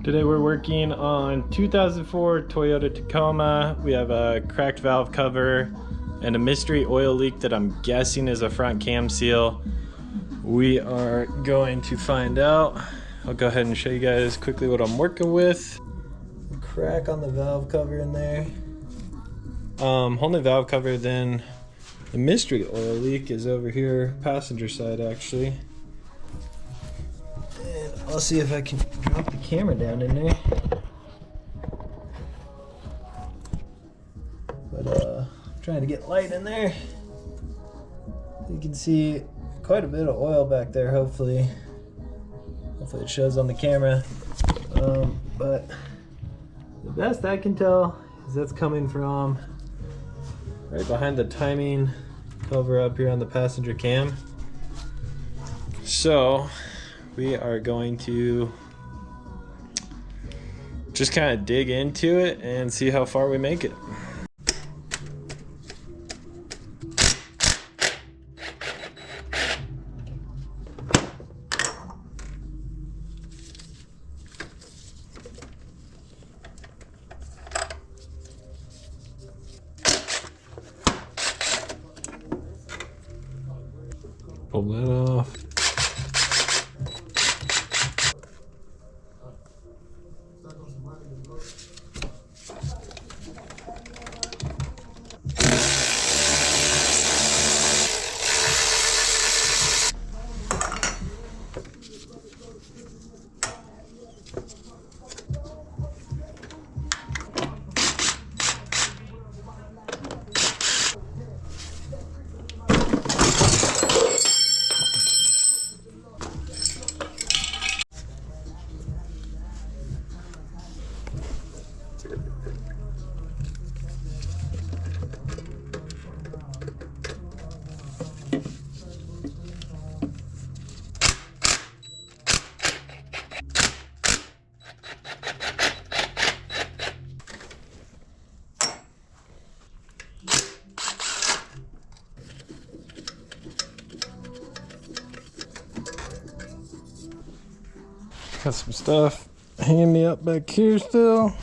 Today we're working on 2004 Toyota Tacoma. We have a cracked valve cover and a mystery oil leak that I'm guessing is a front cam seal. We are going to find out. I'll go ahead and show you guys quickly what I'm working with. Crack on the valve cover in there. Only valve cover, then the mystery oil leak is over here, passenger side actually. And I'll see if I can drop the camera down in there. But I'm trying to get light in there. You can see quite a bit of oil back there, hopefully. Hopefully it shows on the camera. But the best I can tell is that's coming from right behind the timing cover up here on the passenger cam. So we are going to just kind of dig into it and see how far we make it. Pull that off. Got some stuff hanging me up back here still.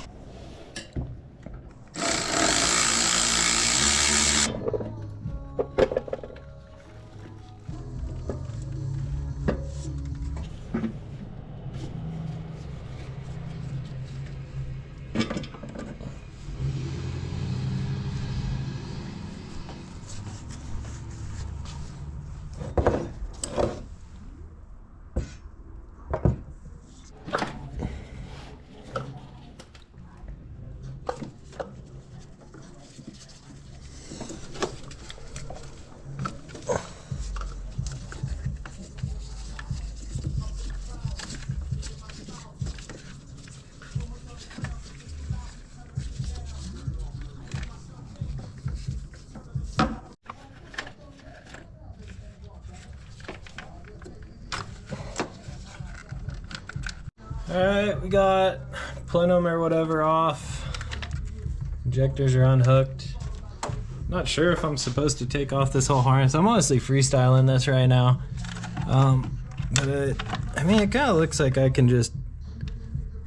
Alright, we got plenum or whatever off. Injectors are unhooked. Not sure if I'm supposed to take off this whole harness. I'm honestly freestyling this right now. But I mean, it kind of looks like I can just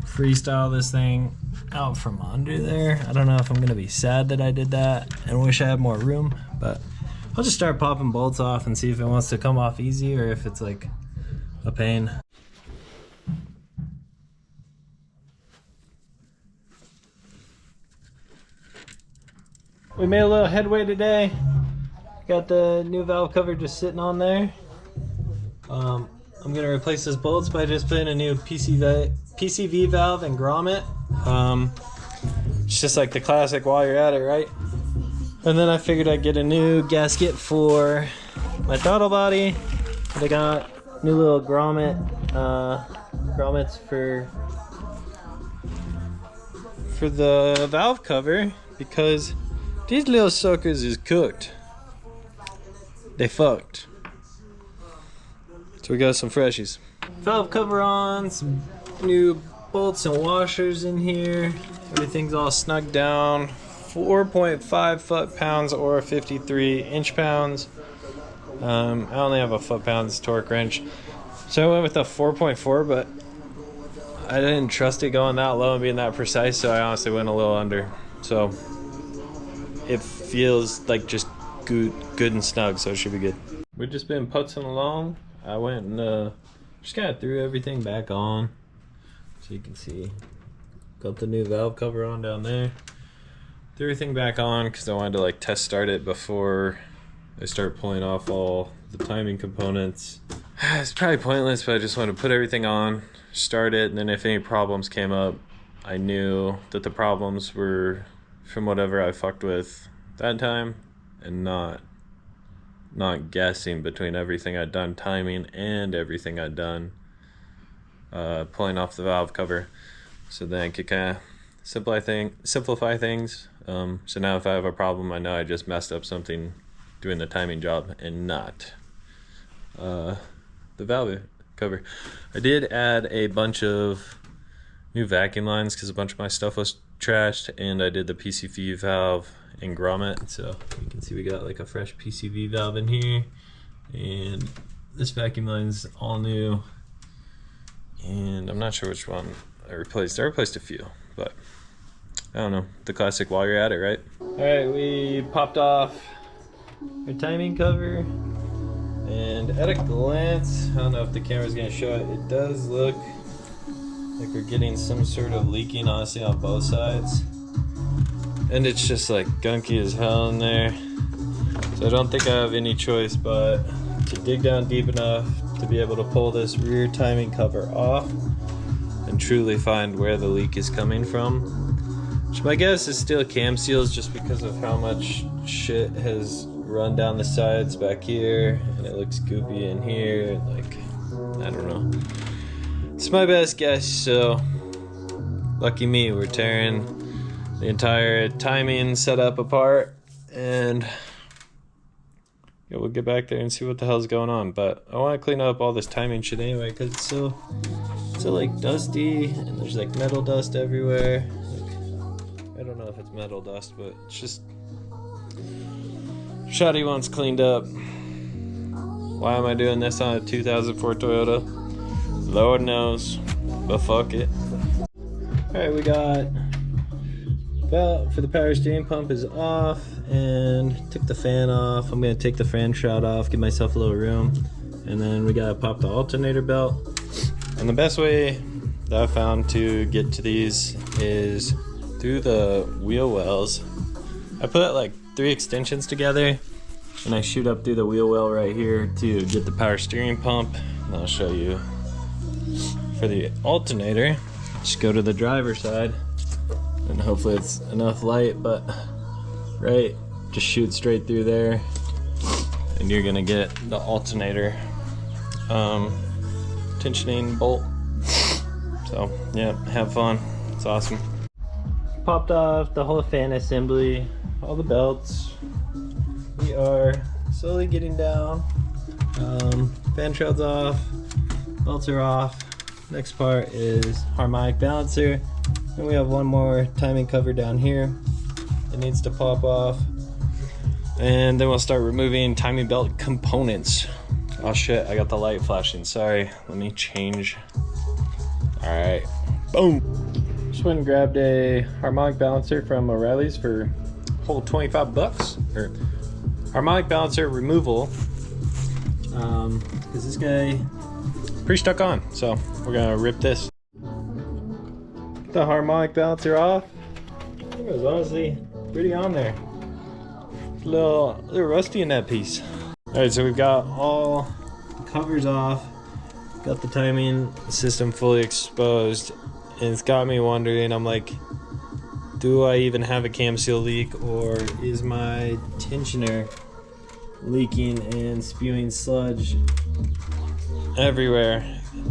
freestyle this thing out from under there. I don't know if I'm going to be sad that I did that and wish I had more room, but I'll just start popping bolts off and see if it wants to come off easy or if it's like a pain. We made a little headway today. Got the new valve cover just sitting on there. I'm gonna replace those bolts by just putting a new PCV valve and grommet. It's just like the classic while you're at it, right? And then I figured I'd get a new gasket for my throttle body. And I got new little grommets for the valve cover because these little suckers is cooked. They fucked. So we got some freshies. Valve cover on, some new bolts and washers in here. Everything's all snug down. 4.5 foot-pounds or 53 inch-pounds. I only have a foot-pounds torque wrench. So I went with a 4.4, but I didn't trust it going that low and being that precise, so I honestly went a little under. So it feels like just good and snug, so it should be good. We've just been putzing along. I went and just kind of threw everything back on, so you can see. Got the new valve cover on down there. Threw everything back on because I wanted to like test start it before I start pulling off all the timing components. It's probably pointless, but I just wanted to put everything on, start it, and then if any problems came up, I knew that the problems were from whatever I fucked with that time, and not guessing between everything I'd done timing and everything I'd done pulling off the valve cover. So then I could kind of simplify things. So now if I have a problem, I know I just messed up something doing the timing job and not the valve cover. I did add a bunch of new vacuum lines because a bunch of my stuff was trashed, and I did the PCV valve and grommet. So you can see we got like a fresh PCV valve in here, and this vacuum line's all new, and I'm not sure which one I replaced. I replaced a few, but I don't know, the classic while you're at it, right? All right, we popped off our timing cover, and at a glance, I don't know if the camera's gonna show it, it does look like we're getting some sort of leaking, honestly, on both sides. And it's just like gunky as hell in there. So I don't think I have any choice but to dig down deep enough to be able to pull this rear timing cover off and truly find where the leak is coming from. Which my guess is still cam seals, just because of how much shit has run down the sides back here, and it looks goopy in here, and like, I don't know. It's my best guess, so lucky me, we're tearing the entire timing setup apart, and yeah, we'll get back there and see what the hell's going on. But I want to clean up all this timing shit anyway, because it's so like dusty, and there's like metal dust everywhere. I don't know if it's metal dust, but it's just shoddy wants cleaned up. Why am I doing this on a 2004 Toyota? Lord knows, but fuck it. Alright, we got valve for the power steering pump is off, and took the fan off. I'm gonna take the fan shroud off, give myself a little room, and then we gotta pop the alternator belt. And the best way that I found to get to these is through the wheel wells. I put like 3 extensions together, and I shoot up through the wheel well right here to get the power steering pump. And I'll show you for the alternator. Just go to the driver's side, and hopefully it's enough light, but right, just shoot straight through there, and you're gonna get the alternator tensioning bolt. So yeah, have fun, it's awesome. Popped off the whole fan assembly, all the belts. We are slowly getting down. Fan shroud's off, belts are off. Next part is harmonic balancer, and we have one more timing cover down here. It needs to pop off, and then we'll start removing timing belt components. Oh shit, I got the light flashing, sorry. Let me change. All right, boom. Just went and grabbed a harmonic balancer from O'Reilly's for a whole 25 bucks. Or harmonic balancer removal, because this guy pretty stuck on, so we're gonna rip this. Get the harmonic balancer off. It was honestly pretty on there. A little rusty in that piece. All right, so we've got all the covers off, got the timing system fully exposed, and it's got me wondering, I'm like, do I even have a cam seal leak, or is my tensioner leaking and spewing sludge everywhere?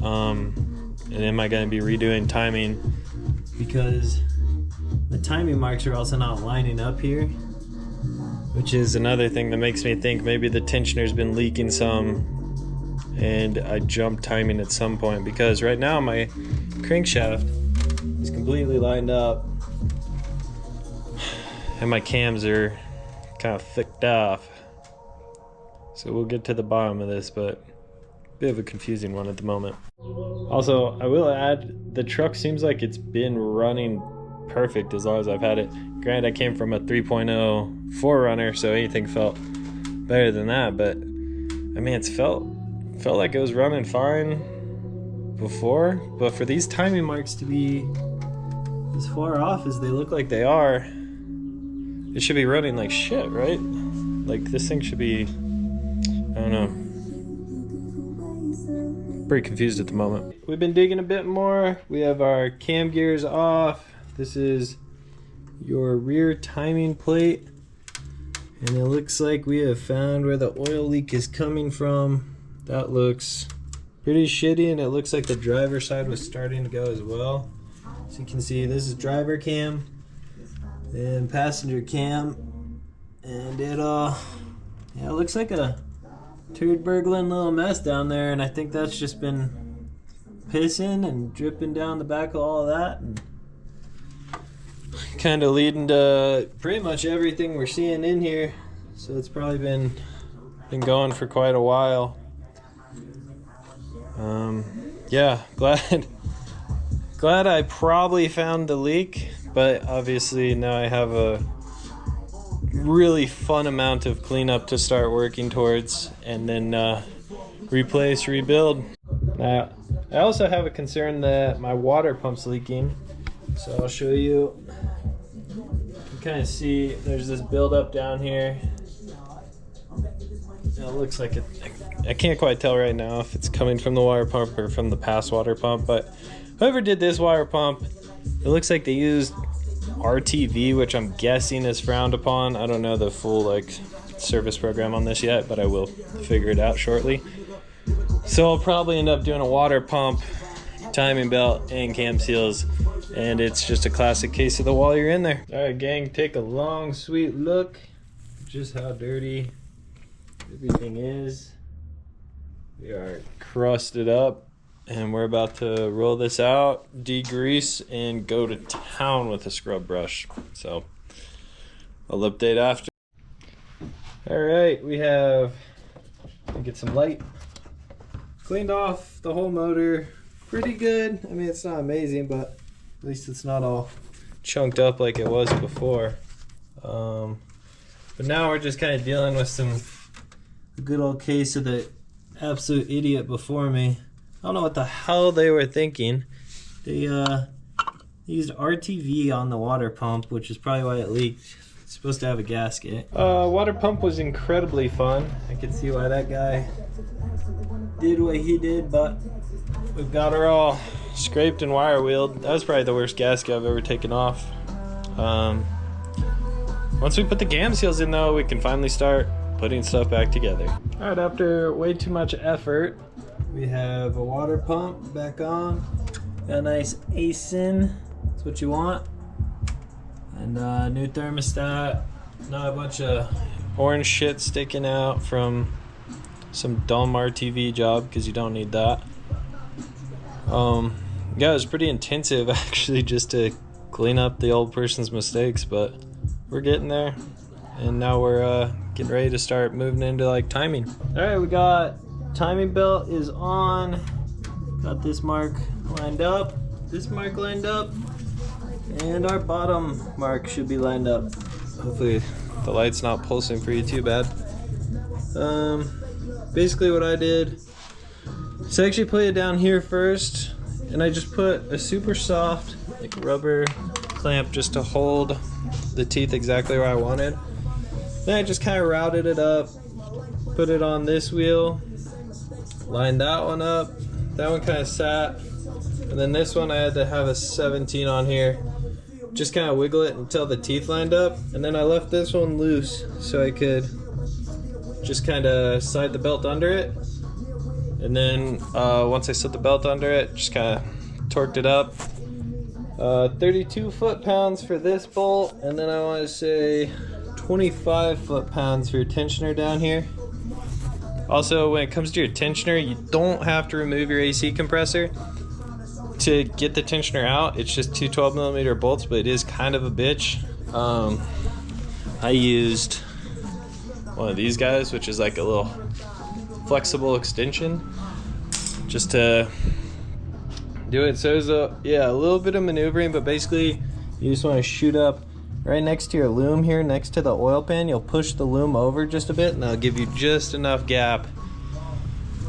And am I going to be redoing timing, because the timing marks are also not lining up here, which is another thing that makes me think maybe the tensioner's been leaking some and I jumped timing at some point, because right now my crankshaft is completely lined up and my cams are kind of thicked off. So we'll get to the bottom of this, but a bit of a confusing one at the moment. Also, I will add, the truck seems like it's been running perfect as long as I've had it. Granted, I came from a 3.0 4Runner, so anything felt better than that, but I mean, it's felt like it was running fine before, but for these timing marks to be as far off as they look like they are, it should be running like shit, right? Like, this thing should be, I don't know. Pretty confused at the moment. We've been digging a bit more. We have our cam gears off. This is your rear timing plate, and it looks like we have found where the oil leak is coming from. That looks pretty shitty, and it looks like the driver side was starting to go as well. So you can see this is driver cam and passenger cam, and it yeah, it looks like a turd burgling little mess down there, and I think that's just been pissing and dripping down the back of all of that, and kind of leading to pretty much everything we're seeing in here. So it's probably been going for quite a while. Yeah, glad I probably found the leak, but obviously now I have a really fun amount of cleanup to start working towards, and then replace, rebuild. Now, I also have a concern that my water pump's leaking, so I'll show you. You can kind of see there's this buildup down here. It looks like it. I can't quite tell right now if it's coming from the water pump or from the past water pump, but whoever did this water pump, it looks like they used RTV, which I'm guessing is frowned upon. I don't know the full like service program on this yet, but I will figure it out shortly. So I'll probably end up doing a water pump, timing belt, and cam seals, and it's just a classic case of the wall you're in there. All right, gang, take a long, sweet look just how dirty everything is. We are crusted up, and we're about to roll this out, degrease, and go to town with a scrub brush. So I'll update after. All right, we have, get some light, cleaned off the whole motor. Pretty good. I mean, it's not amazing, but at least it's not all chunked up like it was before. But now we're just kind of dealing with a good old case of the absolute idiot before me. I don't know what the hell they were thinking. They used RTV on the water pump, which is probably why it leaked. It's supposed to have a gasket. Water pump was incredibly fun. I can see why that guy did what he did, but we've got her all scraped and wire wheeled. That was probably the worst gasket I've ever taken off. Once we put the cam seals in though, we can finally start putting stuff back together. All right, after way too much effort, we have a water pump back on. Got a nice ASIN, that's what you want. And a new thermostat. Not a bunch of orange shit sticking out from some dumb RTV job, because you don't need that. Yeah, it was pretty intensive actually, just to clean up the old person's mistakes, but we're getting there. And now we're getting ready to start moving into like timing. All right, we got timing belt is on. Got this mark lined up, this mark lined up, and our bottom mark should be lined up. Hopefully the light's not pulsing for you too bad. Basically what I did is I actually put it down here first, and I just put a super soft like rubber clamp just to hold the teeth exactly where I wanted. Then I just kind of routed it up, put it on this wheel, lined that one up, that one kind of sat, and then this one I had to have a 17 on here, just kind of wiggle it until the teeth lined up, and then I left this one loose so I could just kind of slide the belt under it, and then once I set the belt under it, just kind of torqued it up. 32 foot-pounds for this bolt, and then I want to say 25 foot-pounds for your tensioner down here. Also, when it comes to your tensioner, you don't have to remove your AC compressor to get the tensioner out. It's just two 12mm bolts, but it is kind of a bitch. I used one of these guys, which is like a little flexible extension, just to do it. So there's a little bit of maneuvering, but basically you just want to shoot up right next to your loom here, next to the oil pan. You'll push the loom over just a bit, and that'll give you just enough gap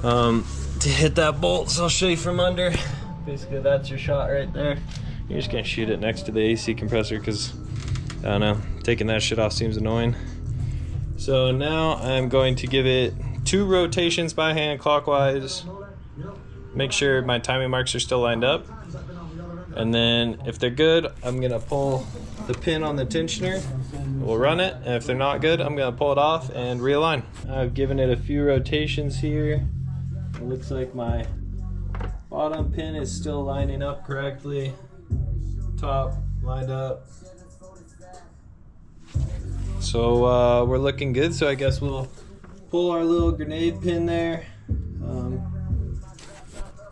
to hit that bolt. So I'll show you from under. Basically that's your shot right there. You're just gonna shoot it next to the AC compressor because, I don't know, taking that shit off seems annoying. So now I'm going to give it 2 rotations by hand clockwise. Make sure my timing marks are still lined up. And then if they're good, I'm gonna pull the pin on the tensioner. We'll run it, and if they're not good, I'm gonna pull it off and realign. I've given it a few rotations here. It looks like my bottom pin is still lining up correctly. Top lined up. So we're looking good, so I guess we'll pull our little grenade pin there.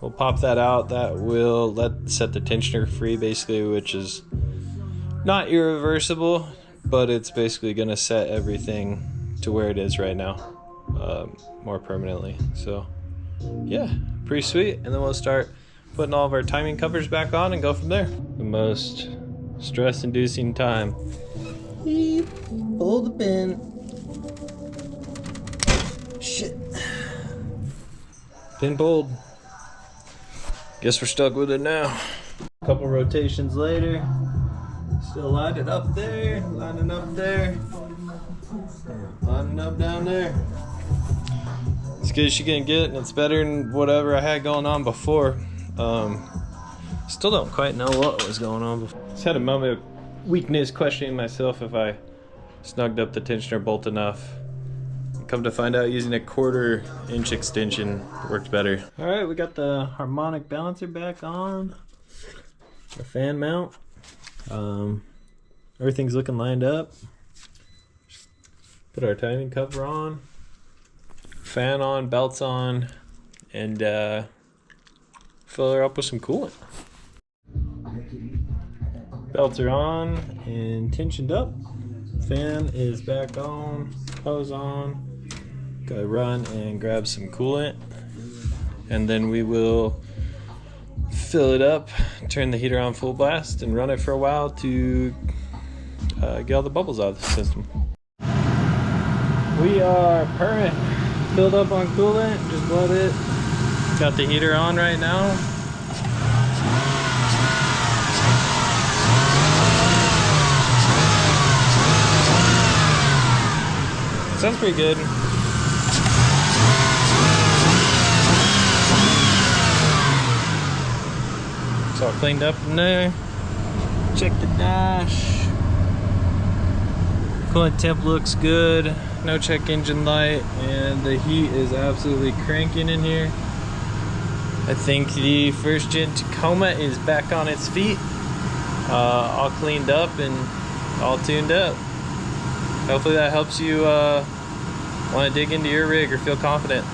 We'll pop that out. That will set the tensioner free basically, which is not irreversible, but it's basically gonna set everything to where it is right now, more permanently. So yeah, pretty sweet. And then we'll start putting all of our timing covers back on and go from there. The most stress-inducing time. Beep. Pull the pin. Shit. Pin pulled. Guess we're stuck with it now. A couple rotations later. Still lined it up there, lining up there, lining up down there. As good as you can get, and it's better than whatever I had going on before. Still don't quite know what was going on before. Just had a moment of weakness, questioning myself if I snugged up the tensioner bolt enough. Come to find out, using a 1/4 inch extension worked better. All right, we got the harmonic balancer back on. The fan mount. Everything's looking lined up. Put our timing cover on. Fan on, belts on, and fill her up with some coolant. Belts are on and tensioned up. Fan is back on, hose on. Gotta run and grab some coolant, and then we will fill it up, turn the heater on full blast, and run it for a while to get all the bubbles out of the system. We are permit filled up on coolant, just blowed it. Got the heater on right now. Sounds pretty good. It's all cleaned up in there. Check the dash. Coolant temp looks good. No check engine light, and the heat is absolutely cranking in here. I think the first gen Tacoma is back on its feet, all cleaned up and all tuned up. Hopefully that helps you want to dig into your rig or feel confident.